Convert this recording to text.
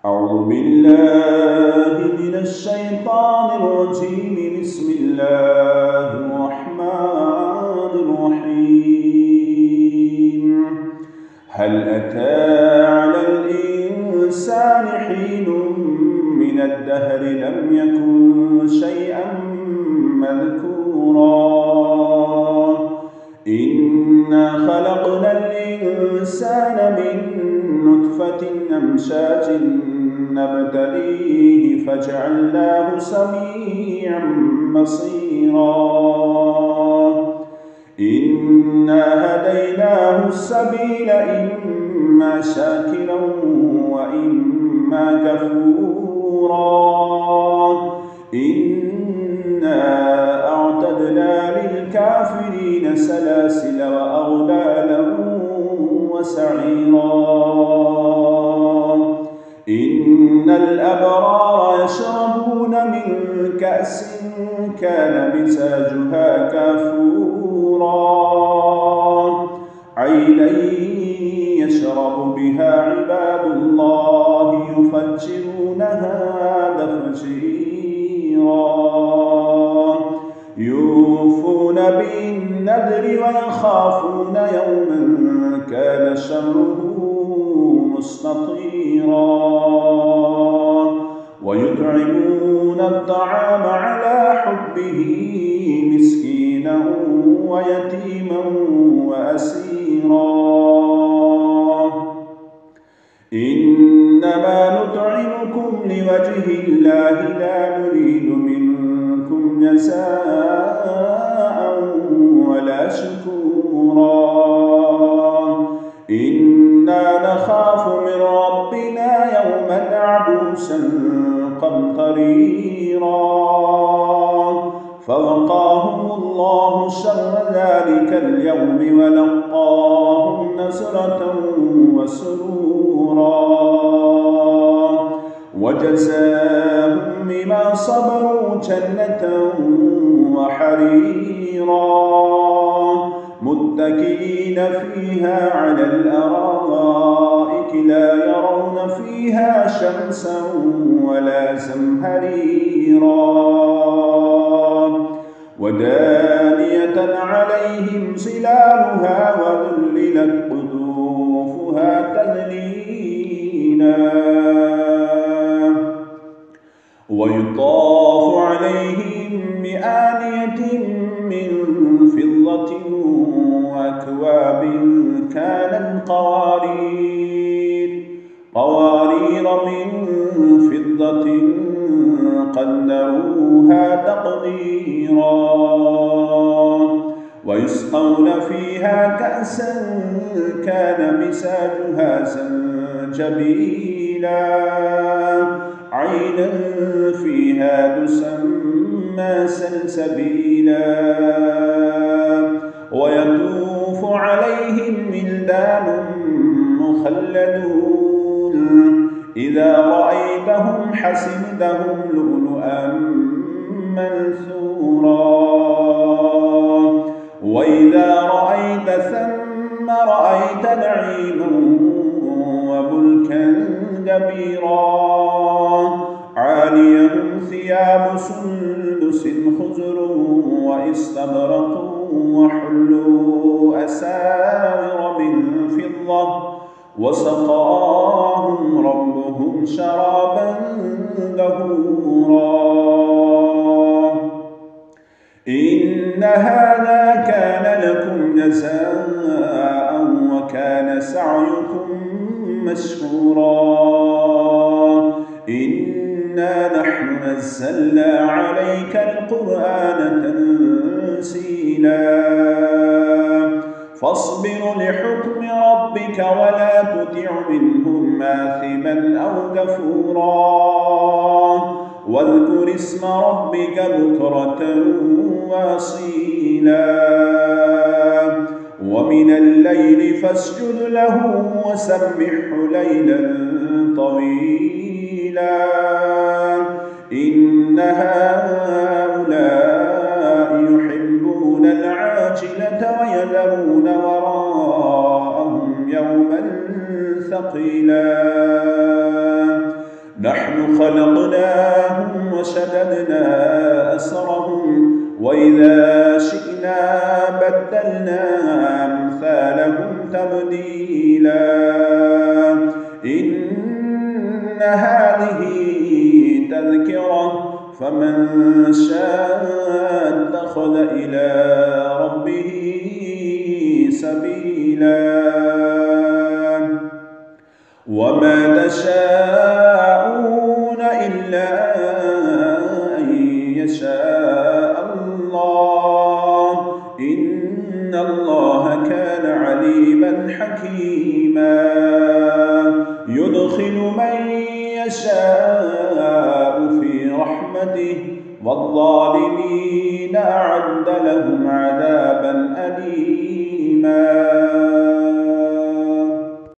أعوذ بالله من الشيطان الرجيم. بسم الله الرحمن الرحيم. هل أتى على الإنسان حين من الدهر لم يكن شيئا مذكورا إنا خلقنا الإنسان من نطفة أمشاج نبتليه فجعلناه سميعا بصيرا إنا هديناه السبيل إما شاكرا وإما كفورا إنا أعتدنا للكافرين سلاسل وأغلالا وسعيرا إن الأبرار يشربون من كأس كان مزاجها كافورا عينا يشرب بها عباد الله يفجرونها تفجيرا يوفون بالنذر ويخافون يوما كان شره مستطيرا ويطعمون الطعام على حبه مسكينا ويتيما وأسيرا إنما نطعمكم لوجه الله لا نريد منكم جزاء ولا شكورا إنا نخاف من ربنا يوما عبوسا قمطريرا فوقاهم الله شر ذلك اليوم ولقاهم نصرة وسرورا وجزاهم بما صبروا جنة وحريرا متكئين فيها على الأرائك لا يرون فيها شمسا ولا زمهريرا ودانية عليهم ظلالها وذللت قطوفها تذليلا ويطاف عليهم بآنية من فضة وأكواب كانت قوارير من فضة قدروها تقديرا ويسقون فيها كأسا كان مزاجها زنجبيلا عينا فيها تسمى سلسبيلا ويطوف عليهم ولدان مخلدون إذا رأيتهم حسبتهم لؤلؤا منثورا وإذا رأيت ثم رأيت نعيما وملكا كبيرا عاليهم ثياب سندس خضر واستبرق وحلوا أساور من فضة وسقاهم ربهم شرابا طهورا إن هذا كان لكم جزاء وكان سعيكم مشكورا إنا نحن نزلنا عليك القرآن تنزيلا فاصبر لحكم ربك ولا تطع منهم آثما أو كفورا واذكر اسم ربك بكرة وأصيلا ومن الليل فاسجد له وسبحه ليلا طويلا إن هؤلاء يحبون العاجلة ويذرون وراءهم يوما ثقيلا خلقناهم وشددنا أسرهم وإذا شئنا بدلنا أمثالهم تبديلا إن هذه تذكرة فمن شاء اتخذ إلى ربه سبيلا وما تشاءون إلا أن يشاء الله إن الله كان عليما حكيما يدخل من يشاء في رحمته والظالمين أعد لهم عذابا